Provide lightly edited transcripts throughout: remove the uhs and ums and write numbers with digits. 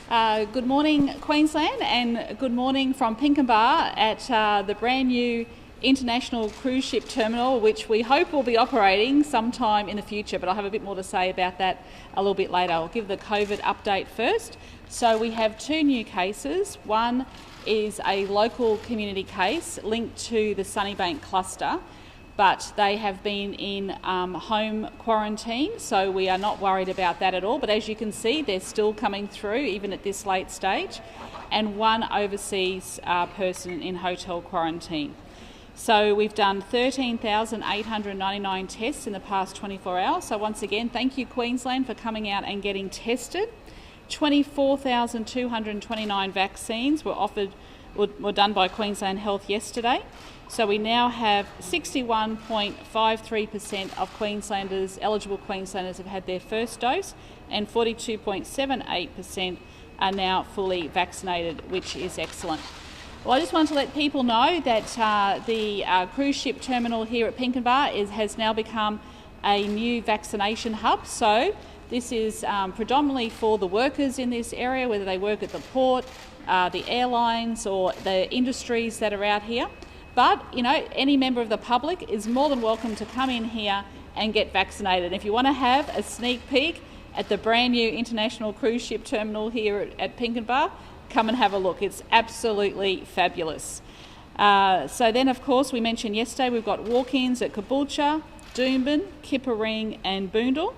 Good morning, Queensland, and good morning from Pinkenba at the brand new international cruise ship terminal, which we hope will be operating sometime in the future, but I'll have a bit more to say about that a little bit later. I'll give the COVID update first. So we have two new cases. One is a local community case linked to the Sunnybank cluster, but they have been in home quarantine, so we are not worried about that at all. But as you can see, they're still coming through, even at this late stage, and one overseas person in hotel quarantine. So we've done 13,899 tests in the past 24 hours. So once again, thank you, Queensland, for coming out and getting tested. 24,229 vaccines were done by Queensland Health yesterday. So we now have 61.53% of Queenslanders, eligible Queenslanders, have had their first dose, and 42.78% are now fully vaccinated, which is excellent. Well, I just wanted to let people know that the cruise ship terminal here at Pinkenba has now become a new vaccination hub. So this is predominantly for the workers in this area, whether they work at the port, the airlines, or the industries that are out here. But, you know, any member of the public is more than welcome to come in here and get vaccinated. If you want to have a sneak peek at the brand new international cruise ship terminal here at Pinkenba, come and have a look. It's absolutely fabulous. So then, of course, we mentioned yesterday we've got walk-ins at Caboolture, Doomben, Kippa-Ring and Boondall.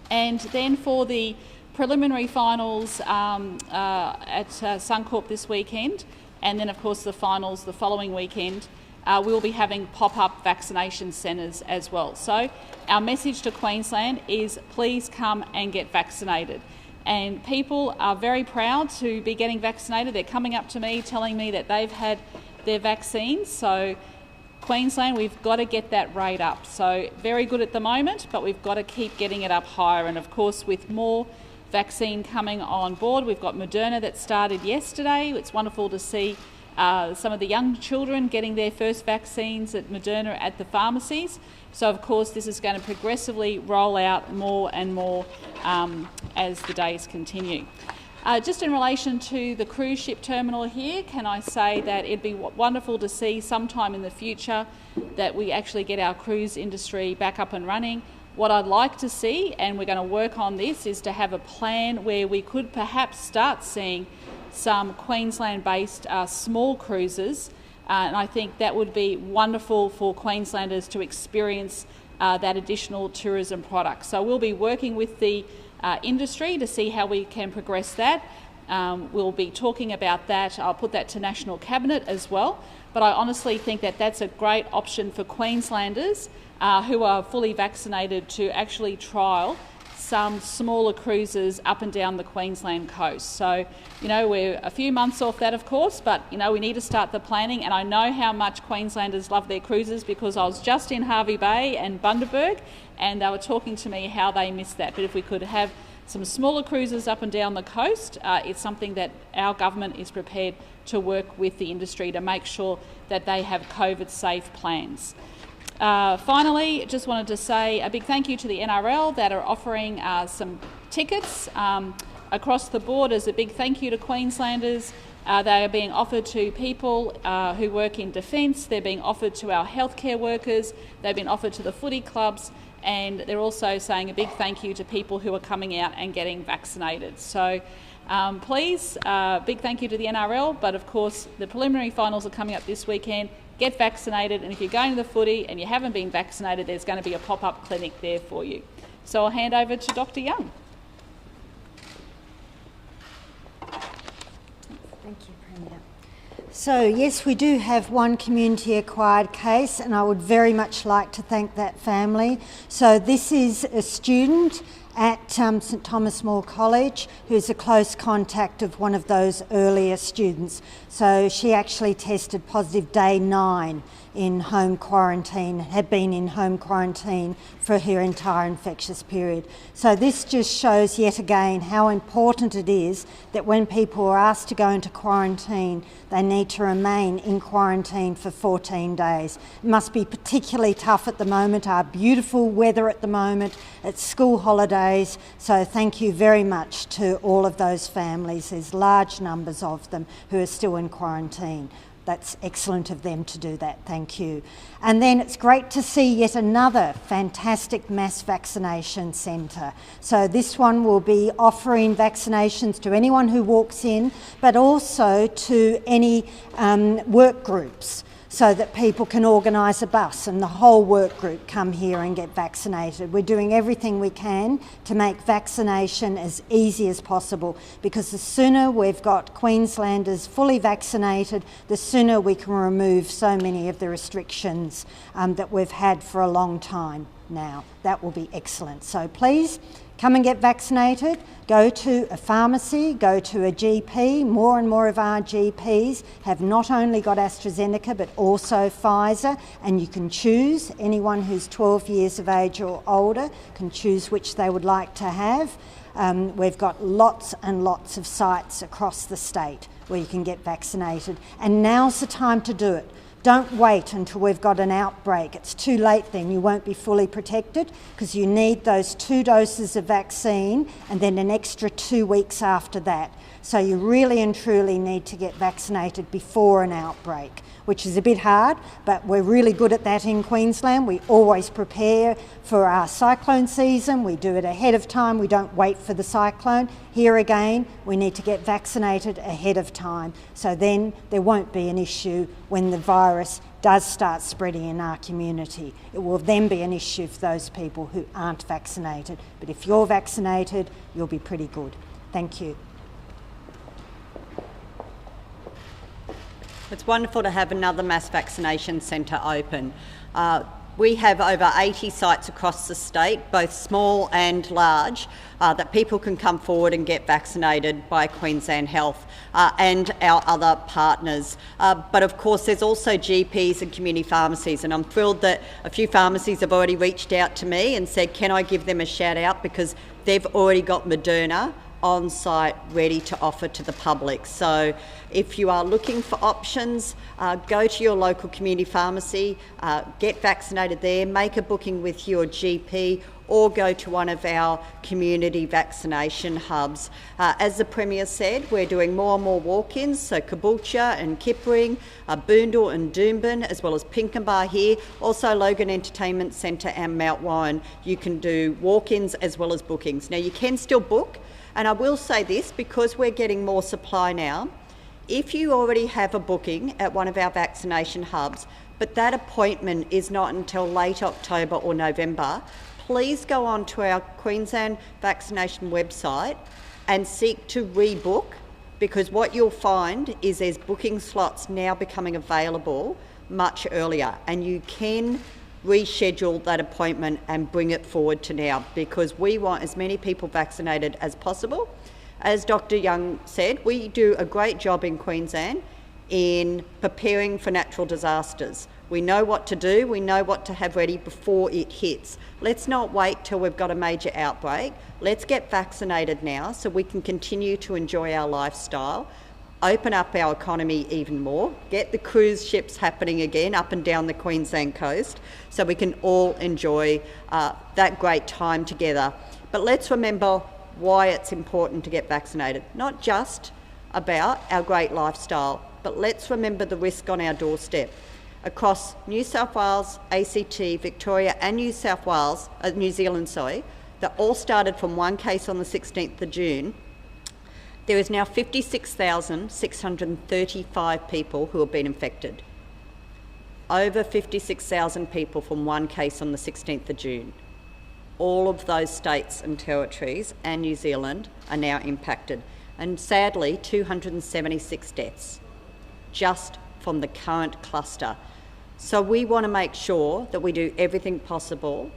And then for the preliminary finals at Suncorp this weekend, and then, of course, the finals the following weekend, we'll be having pop-up vaccination centres as well. So our message to Queensland is please come and get vaccinated. And people are very proud to be getting vaccinated. They're coming up to me telling me that they've had their vaccines. So Queensland, we've got to get that rate up. So very good at the moment, but we've got to keep getting it up higher. And of course, with more vaccine coming on board, we've got Moderna that started yesterday. It's wonderful to see some of the young children getting their first vaccines at Moderna at the pharmacies. So of course this is going to progressively roll out more and more as the days continue. Just in relation to the cruise ship terminal here, can I say that it'd be wonderful to see sometime in the future that we actually get our cruise industry back up and running. What I'd like to see, and we're going to work on this, is to have a plan where we could perhaps start seeing some Queensland-based small cruises, and I think that would be wonderful for Queenslanders to experience that additional tourism product. So we'll be working with the industry to see how we can progress that. We'll be talking about that. I'll put that to National Cabinet as well. But I honestly think that that's a great option for Queenslanders who are fully vaccinated to actually trial some smaller cruises up and down the Queensland coast. So, you know, we're a few months off that, of course, but, you know, we need to start the planning. And I know how much Queenslanders love their cruises because I was just in Hervey Bay and Bundaberg, and they were talking to me how they miss that. But if we could have some smaller cruises up and down the coast, it's something that our government is prepared to work with the industry to make sure that they have COVID-safe plans. Finally, just wanted to say a big thank you to the NRL that are offering some tickets across the board as a big thank you to Queenslanders. They are being offered to people who work in defence, they're being offered to our healthcare workers, they've been offered to the footy clubs, and they're also saying a big thank you to people who are coming out and getting vaccinated. So please, big thank you to the NRL, but of course the preliminary finals are coming up this weekend. Get vaccinated, and if you're going to the footy and you haven't been vaccinated, there's going to be a pop-up clinic there for you. So I'll hand over to Dr. Young. Thank you, Premier. So yes, we do have one community acquired case, and I would very much like to thank that family. So this is a student at St Thomas More College who's a close contact of one of those earlier students. So she actually tested positive day 9 in home quarantine, have been in home quarantine for her entire infectious period. So this just shows yet again how important it is that when people are asked to go into quarantine, they need to remain in quarantine for 14 days. It must be particularly tough at the moment, our beautiful weather at the moment, it's school holidays, so thank you very much to all of those families. There's large numbers of them who are still in quarantine. That's excellent of them to do that, thank you. And then it's great to see yet another fantastic mass vaccination centre. So this one will be offering vaccinations to anyone who walks in, but also to any work groups, so that people can organise a bus and the whole work group come here and get vaccinated. We're doing everything we can to make vaccination as easy as possible, because the sooner we've got Queenslanders fully vaccinated, the sooner we can remove so many of the restrictions that we've had for a long time now. That will be excellent. So please, come and get vaccinated, go to a pharmacy, go to a GP. More and more of our GPs have not only got AstraZeneca but also Pfizer, and you can choose. Anyone who's 12 years of age or older can choose which they would like to have. We've got lots and lots of sites across the state where you can get vaccinated, and now's the time to do it. Don't wait until we've got an outbreak. It's too late then. You won't be fully protected, because you need those 2 doses of vaccine and then an extra 2 weeks after that. So you really and truly need to get vaccinated before an outbreak, which is a bit hard, but we're really good at that in Queensland. We always prepare for our cyclone season. We do it ahead of time. We don't wait for the cyclone. Here again, we need to get vaccinated ahead of time. So then there won't be an issue when the virus does start spreading in our community. It will then be an issue for those people who aren't vaccinated. But if you're vaccinated, you'll be pretty good. Thank you. It's wonderful to have another mass vaccination centre open. We have over 80 sites across the state, both small and large, that people can come forward and get vaccinated by Queensland Health and our other partners. But of course there's also GPs and community pharmacies, and I'm thrilled that a few pharmacies have already reached out to me and said, can I give them a shout out, because they've already got Moderna on site ready to offer to the public. So if you are looking for options, go to your local community pharmacy, get vaccinated there, make a booking with your GP, or go to one of our community vaccination hubs. As the Premier said, we're doing more and more walk-ins, so Caboolture and Kippering, Boondall and Doomben, as well as Pinkenba here, also Logan Entertainment Centre and Mount Warren. You can do walk-ins as well as bookings. Now you can still book, and I will say this, because we're getting more supply now, if you already have a booking at one of our vaccination hubs, but that appointment is not until late October or November, please go on to our Queensland vaccination website and seek to rebook, because what you'll find is there's booking slots now becoming available much earlier, and you can reschedule that appointment and bring it forward to now, because we want as many people vaccinated as possible. As Dr. Young said, we do a great job in Queensland in preparing for natural disasters. We know what to do, we know what to have ready before it hits. Let's not wait till we've got a major outbreak. Let's get vaccinated now so we can continue to enjoy our lifestyle, open up our economy even more, get the cruise ships happening again up and down the Queensland coast, so we can all enjoy that great time together. But let's remember why it's important to get vaccinated. Not just about our great lifestyle, but let's remember the risk on our doorstep. Across New South Wales, ACT, Victoria and New Zealand, that all started from one case on the 16th of June, there is now 56,635 people who have been infected. Over 56,000 people from one case on the 16th of June. All of those states and territories and New Zealand are now impacted. And sadly, 276 deaths just from the current cluster. So we want to make sure that we do everything possible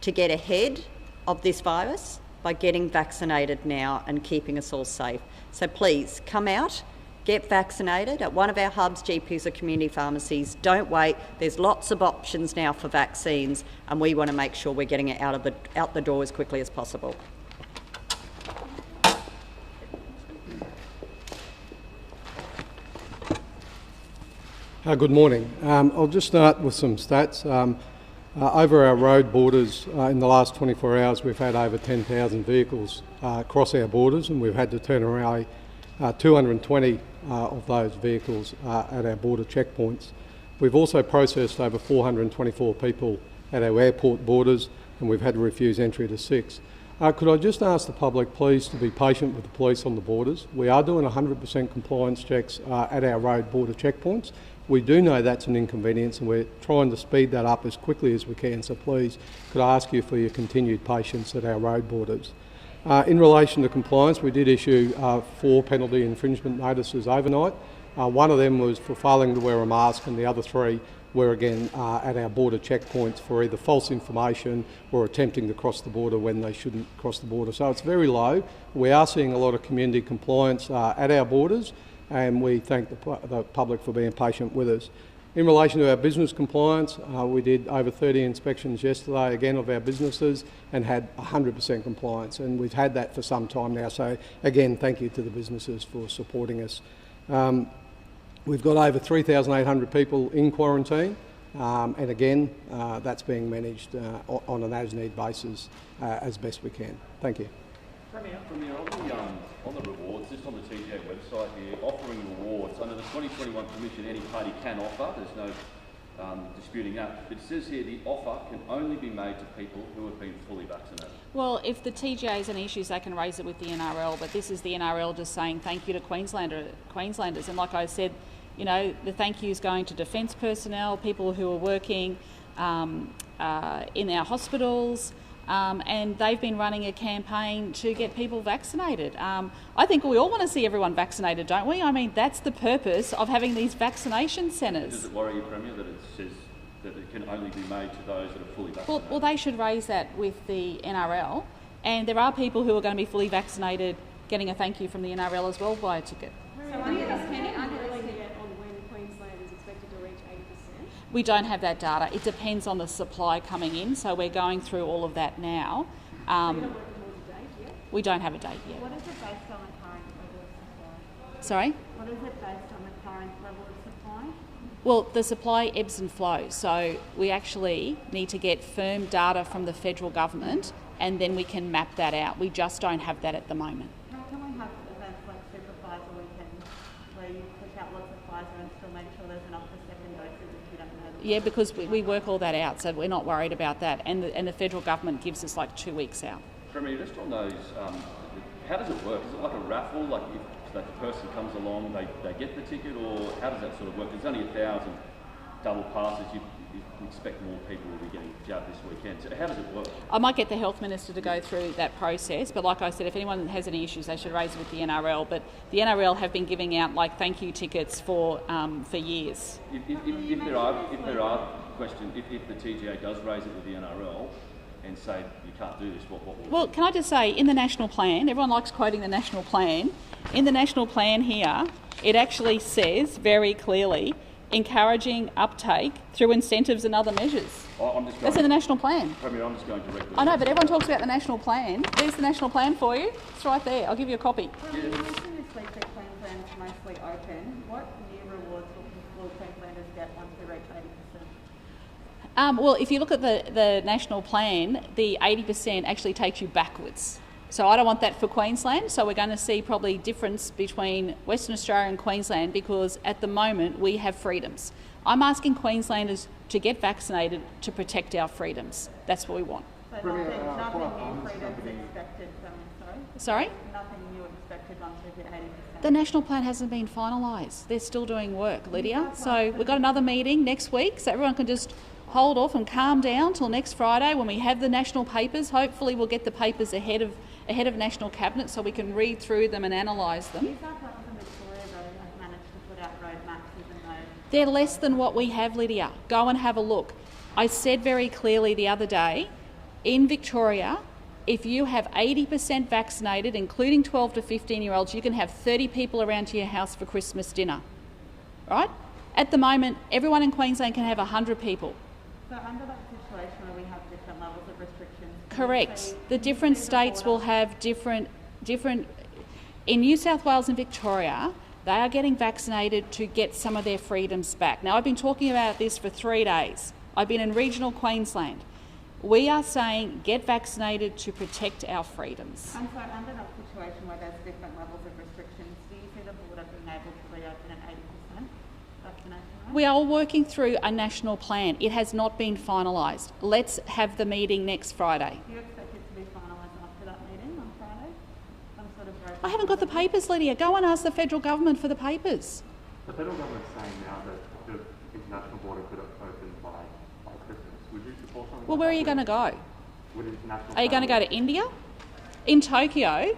to get ahead of this virus by getting vaccinated now and keeping us all safe. So please come out, Get vaccinated at one of our hubs, GPs or community pharmacies. Don't wait. There's lots of options now for vaccines, and we want to make sure we're getting it out the door as quickly as possible. Good morning. I'll just start with some stats. Over our road borders, in the last 24 hours, we've had over 10,000 vehicles cross our borders, and we've had to turn around 220 of those vehicles at our border checkpoints. We've also processed over 424 people at our airport borders, and we've had to refuse entry to 6. Could I just ask the public, please, to be patient with the police on the borders? We are doing 100% compliance checks at our road border checkpoints. We do know that's an inconvenience, and we're trying to speed that up as quickly as we can, so please, could I ask you for your continued patience at our road borders? In relation to compliance, we did issue 4 penalty infringement notices overnight. One of them was for failing to wear a mask, and the other 3 were again at our border checkpoints for either false information or attempting to cross the border when they shouldn't cross the border. So it's very low. We are seeing a lot of community compliance at our borders, and we thank the public for being patient with us. In relation to our business compliance, we did over 30 inspections yesterday, again, of our businesses, and had 100% compliance, and we've had that for some time now. So again, thank you to the businesses for supporting us. We've got over 3,800 people in quarantine, and again, that's being managed on an as-need basis as best we can. Thank you. Premier, on the rewards, just on the TGA website here, offering rewards under the 2021 Commission, any party can offer. There's no disputing that. But it says here the offer can only be made to people who have been fully vaccinated. Well, if the TGA is an issue, they can raise it with the NRL, but this is the NRL just saying thank you to Queenslanders. And like I said, you know, the thank you is going to defence personnel, people who are working in our hospitals, and they've been running a campaign to get people vaccinated. I think we all want to see everyone vaccinated, don't we? I mean, that's the purpose of having these vaccination centres. Does it worry you, Premier, that it says that it can only be made to those that are fully vaccinated? Well, they should raise that with the NRL, and there are people who are going to be fully vaccinated getting a thank you from the NRL as well via ticket. So can you underestimate on when Queensland is expected to reach 80%? We don't have that data. It depends on the supply coming in, so we're going through all of that now. We don't have a date yet. What is it based on the current level of supply? Sorry? What is it based on the current level of supply? Well, the supply ebbs and flows, so we actually need to get firm data from the federal government, and then we can map that out. We just don't have that at the moment. Can we have events like Super Pfizer weekend where you push out lots of Pfizer and still make sure there's enough for second doses if you don't know? Yeah, because we work all that out, so we're not worried about that, and the federal government gives us like 2 weeks out. Premier, just on those, how does it work? Is it like a raffle? Like if the person comes along, they get the ticket, or how does that sort of work? There's only 1,000 double passes. You expect more people will be getting jabbed this weekend. So how does it work? I might get the Health Minister to go through that process, but like I said, if anyone has any issues, they should raise it with the NRL. But the NRL have been giving out like thank you tickets for years. If there are questions, if the TGA does raise it with the NRL and say you can't do this, what will Well, can I just say, in the national plan, everyone likes quoting the national plan. In the national plan here, it actually says very clearly encouraging uptake through incentives and other measures. That's in the national plan. Premier, I'm just going directly. I know, but everyone talks about the national plan. There's the national plan for you. It's right there. I'll give you a copy. You mentioned this week that Queensland's mostly open. What new rewards will Queenslanders get once we reach 80%? Well, if you look at the national plan, the 80% actually takes you backwards. So I don't want that for Queensland. So we're going to see probably difference between Western Australia and Queensland because at the moment we have freedoms. I'm asking Queenslanders to get vaccinated to protect our freedoms. That's what we want. So nothing new freedoms expected Sorry? Nothing new expected once we hit 80%? The national plan hasn't been finalised. They're still doing work, Lydia. So we've got another meeting next week so everyone can just hold off and calm down till next Friday when we have the national papers. Hopefully we'll get the papers ahead of National Cabinet so we can read through them and analyse them. New South Wales and Victoria, though, have managed to put out roadmaps even though... They're less than what we have, Lydia. Go and have a look. I said very clearly the other day, in Victoria, if you have 80% vaccinated, including 12 to 15-year-olds, you can have 30 people around to your house for Christmas dinner, right? At the moment, everyone in Queensland can have 100 people. So under that situation where we have different levels of restrictions... Correct. The different states will have different... In New South Wales and Victoria, they are getting vaccinated to get some of their freedoms back. Now, I've been talking about this for 3 days. I've been in regional Queensland. We are saying get vaccinated to protect our freedoms. And so under that situation where there's different levels of restrictions, do you see the border being able to reopen at 80% vaccination rate? We are all working through a national plan. It has not been finalised. Let's have the meeting next Friday. Do you expect it to be finalised after that meeting on Friday? Some sort of road I haven't got the papers, Lydia. Go and ask the federal government for the papers. The federal government's saying now that the international border could open by Christmas. Would you support something? Well, where are you going to go? Would international Are you going to go to India? In Tokyo,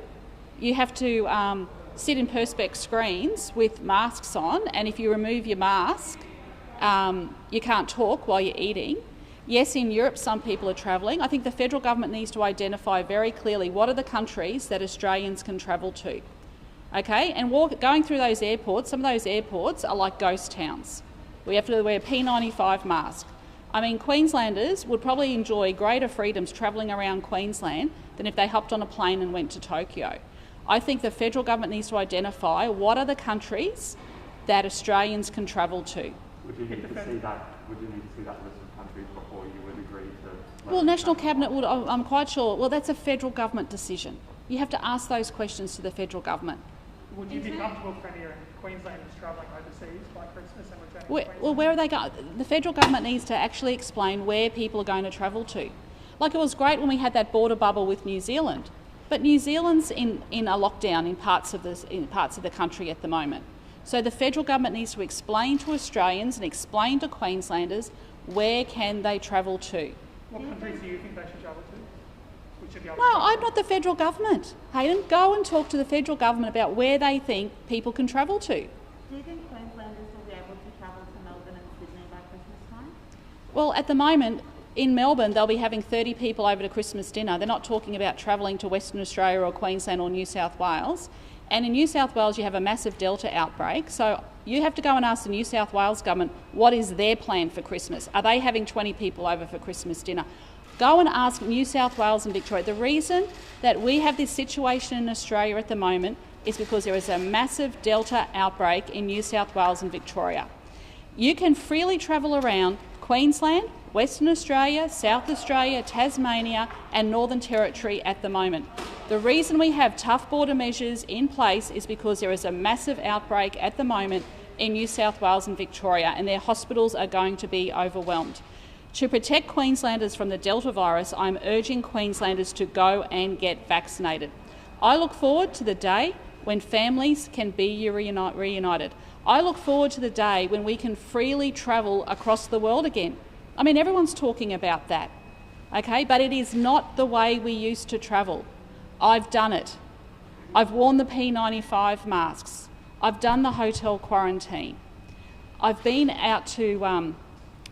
you have to sit in perspex screens with masks on, and if you remove your mask, you can't talk while you're eating. Yes, in Europe, some people are travelling. I think the federal government needs to identify very clearly what are the countries that Australians can travel to. Okay, and going through those airports, some of those airports are like ghost towns. We have to wear a P95 mask. I mean, Queenslanders would probably enjoy greater freedoms travelling around Queensland than if they hopped on a plane and went to Tokyo. I think the federal government needs to identify what are the countries that Australians can travel to. Would you need to see that? Would you need to see that list of countries before you would agree to? Well, National Cabinet would. I'm quite sure. Well, that's a federal government decision. You have to ask those questions to the federal government. Would you be comfortable if any Queenslanders travelling overseas by Christmas and returning to Queensland? Well, where are they going? The federal government needs to actually explain where people are going to travel to. Like, it was great when we had that border bubble with New Zealand, but New Zealand's in a lockdown in parts of the country at the moment. So the federal government needs to explain to Australians and explain to Queenslanders where can they travel to. What countries do you think they should travel to? We should be able to No, travel I'm to? not the federal government. Hayden, go and talk to the federal government about where they think people can travel to. Do you think Queenslanders will be able to travel to Melbourne and Sydney by Christmas time? Well, at the moment, in Melbourne, they'll be having 30 people over to Christmas dinner. They're not talking about travelling to Western Australia or Queensland or New South Wales. And in New South Wales, you have a massive Delta outbreak. So you have to go and ask the New South Wales government, what is their plan for Christmas? Are they having 20 people over for Christmas dinner? Go and ask New South Wales and Victoria. The reason that we have this situation in Australia at the moment is because there is a massive Delta outbreak in New South Wales and Victoria. You can freely travel around Queensland, Western Australia, South Australia, Tasmania and Northern Territory at the moment. The reason we have tough border measures in place is because there is a massive outbreak at the moment in New South Wales and Victoria, and their hospitals are going to be overwhelmed. To protect Queenslanders from the Delta virus, I'm urging Queenslanders to go and get vaccinated. I look forward to the day when families can be reunited. I look forward to the day when we can freely travel across the world again. I mean, everyone's talking about that, okay? But it is not the way we used to travel. I've done it. I've worn the P95 masks. I've done the hotel quarantine. I've been out to...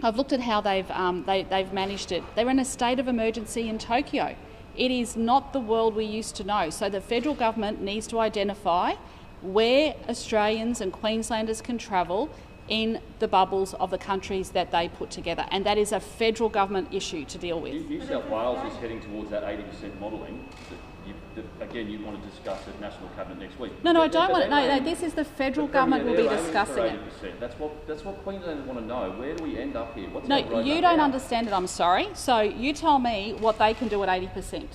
I've looked at how they've managed it. They're in a state of emergency in Tokyo. It is not the world we used to know. So the federal government needs to identify where Australians and Queenslanders can travel in the bubbles of the countries that they put together. And that is a federal government issue to deal with. New South Wales is heading towards that 80% modelling. Again, you want to discuss at National Cabinet next week. No, I don't want it. No, this is the federal government will be discussing it. That's what Queenslanders want to know. Where do we end up here? What's No, our roadmap you don't out? understand it, I'm sorry. So you tell me what they can do at 80%.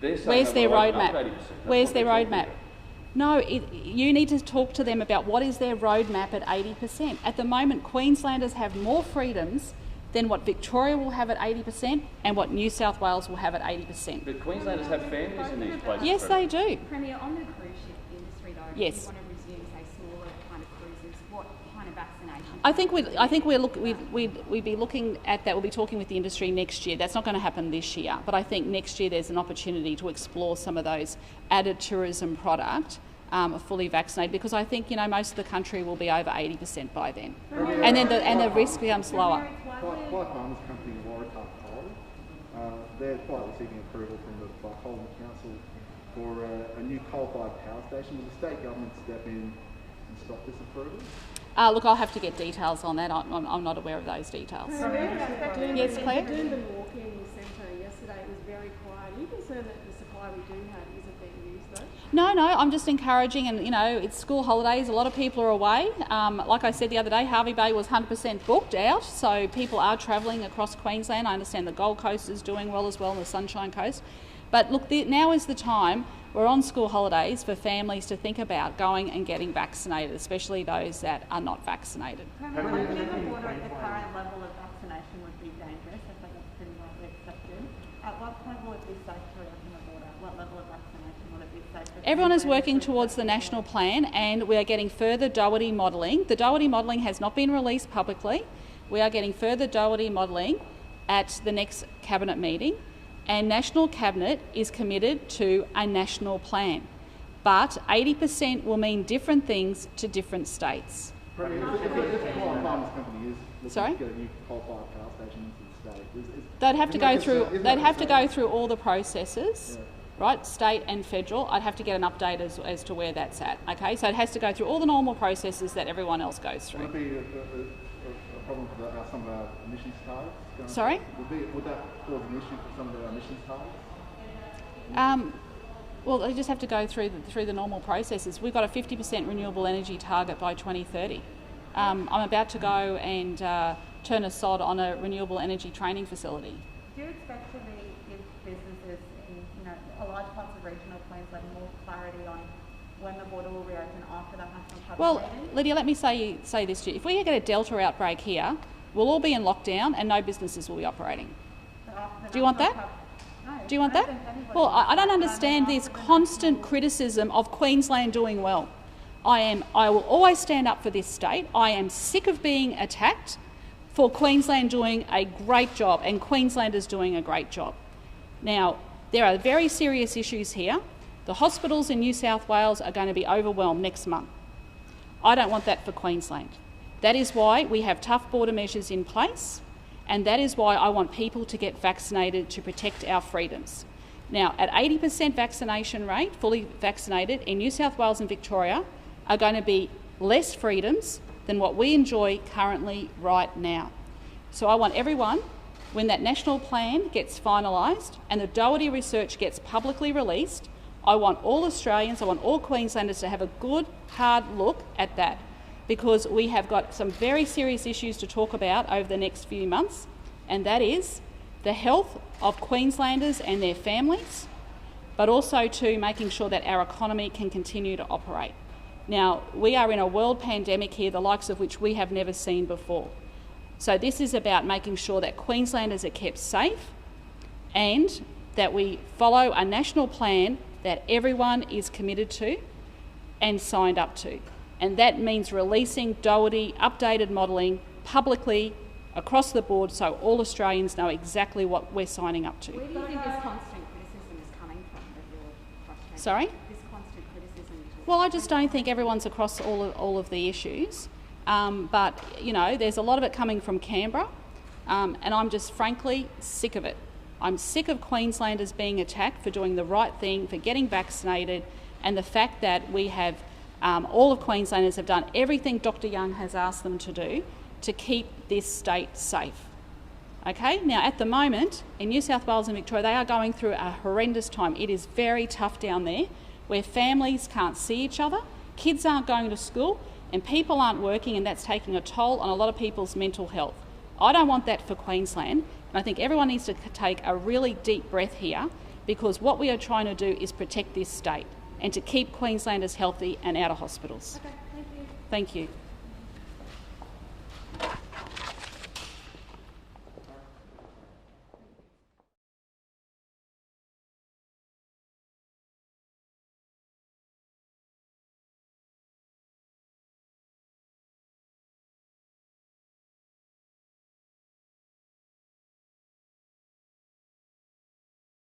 They're saying Where's that their we're opening up roadmap? at 80%. That's Where's what their they're talking roadmap? about. No, you need to talk to them about what is their roadmap at 80%. At the moment, Queenslanders have more freedoms than what Victoria will have at 80% and what New South Wales will have at 80%. But Queenslanders have families in these places. Yes, they do. Premier, on the cruise ship industry though, Yes. if you want to resume, say, smaller kind of cruises, what kind of vaccination? We'd be looking at that. We'll be talking with the industry next year. That's not going to happen this year, but I think next year there's an opportunity to explore some of those added tourism product fully vaccinated, because I think most of the country will be over 80% by then, and then the risk becomes lower. Quite famous company in Waratah Coal. they're quietly seeking approval from the Parliament Council for a new coal-fired power station. Will the state government step in and stop this approval? Look, I'll have to get details on that. I'm not aware of those details. Yes, Claire? The Doomben Walking Centre yesterday, it was very quiet. Are you concerned that the supply we do have isn't being used though? No, I'm just encouraging, and it's school holidays, a lot of people are away. Like I said the other day, Hervey Bay was 100% booked out, so people are travelling across Queensland. I understand the Gold Coast is doing well as well, and the Sunshine Coast. But look, now is the time, we're on school holidays, for families to think about going and getting vaccinated, especially those that are not vaccinated. Water at the current level of vaccination would be dangerous. I think it's pretty widely accepted. At what point will it be safe to reopen the border? What level of vaccination will it be safe for? Everyone is working towards the national plan, and we are getting further Doherty modelling. The Doherty modelling has not been released publicly. We are getting further Doherty modelling at the next Cabinet meeting, and National Cabinet is committed to a national plan. But 80% will mean different things to different states. Sorry? They'd have to go through all the processes, right? State and federal. I'd have to get an update as to where that's at. Okay, so it has to go through all the normal processes that everyone else goes through. Would it be a problem for some of our emissions targets? Sorry? Would that cause an issue for some of our emissions targets? Well, they just have to go through the normal processes. We've got a 50% renewable energy target by 2030. I'm about to go and turn a sod on a renewable energy training facility. Do you expect to give businesses in a large parts of regional Queensland more clarity on when the border will reopen after that national cabinet Well, meeting? Lydia, let me say this to you. If we get a Delta outbreak here, we'll all be in lockdown and no businesses will be operating. Do you want that? Do you want that? Well, I don't understand this constant criticism of Queensland doing well. I will always stand up for this state. I am sick of being attacked for Queensland doing a great job, and Queenslanders doing a great job. Now, there are very serious issues here. The hospitals in New South Wales are going to be overwhelmed next month. I don't want that for Queensland. That is why we have tough border measures in place, and that is why I want people to get vaccinated to protect our freedoms. Now, at 80% vaccination rate, fully vaccinated, in New South Wales and Victoria are going to be less freedoms than what we enjoy currently right now. So I want everyone, when that national plan gets finalised and the Doherty research gets publicly released, I want all Australians, I want all Queenslanders to have a good, hard look at that, because we have got some very serious issues to talk about over the next few months, and that is the health of Queenslanders and their families, but also to making sure that our economy can continue to operate. Now, we are in a world pandemic here, the likes of which we have never seen before. So this is about making sure that Queenslanders are kept safe and that we follow a national plan that everyone is committed to and signed up to. And that means releasing Doherty updated modelling publicly across the board so all Australians know exactly what we're signing up to. Where do you think this constant criticism is coming from that you're frustrated? Sorry? This constant criticism. Well, I just don't think everyone's across all of the issues. But, there's a lot of it coming from Canberra, and I'm just frankly sick of it. I'm sick of Queenslanders being attacked for doing the right thing, for getting vaccinated, and the fact that we have all of Queenslanders have done everything Dr Young has asked them to do to keep this state safe. Okay, now at the moment in New South Wales and Victoria, they are going through a horrendous time. It is very tough down there, where families can't see each other, kids aren't going to school, and people aren't working, and that's taking a toll on a lot of people's mental health. I don't want that for Queensland, and I think everyone needs to take a really deep breath here, because what we are trying to do is protect this state and to keep Queenslanders healthy and out of hospitals. Okay, thank you. Thank you.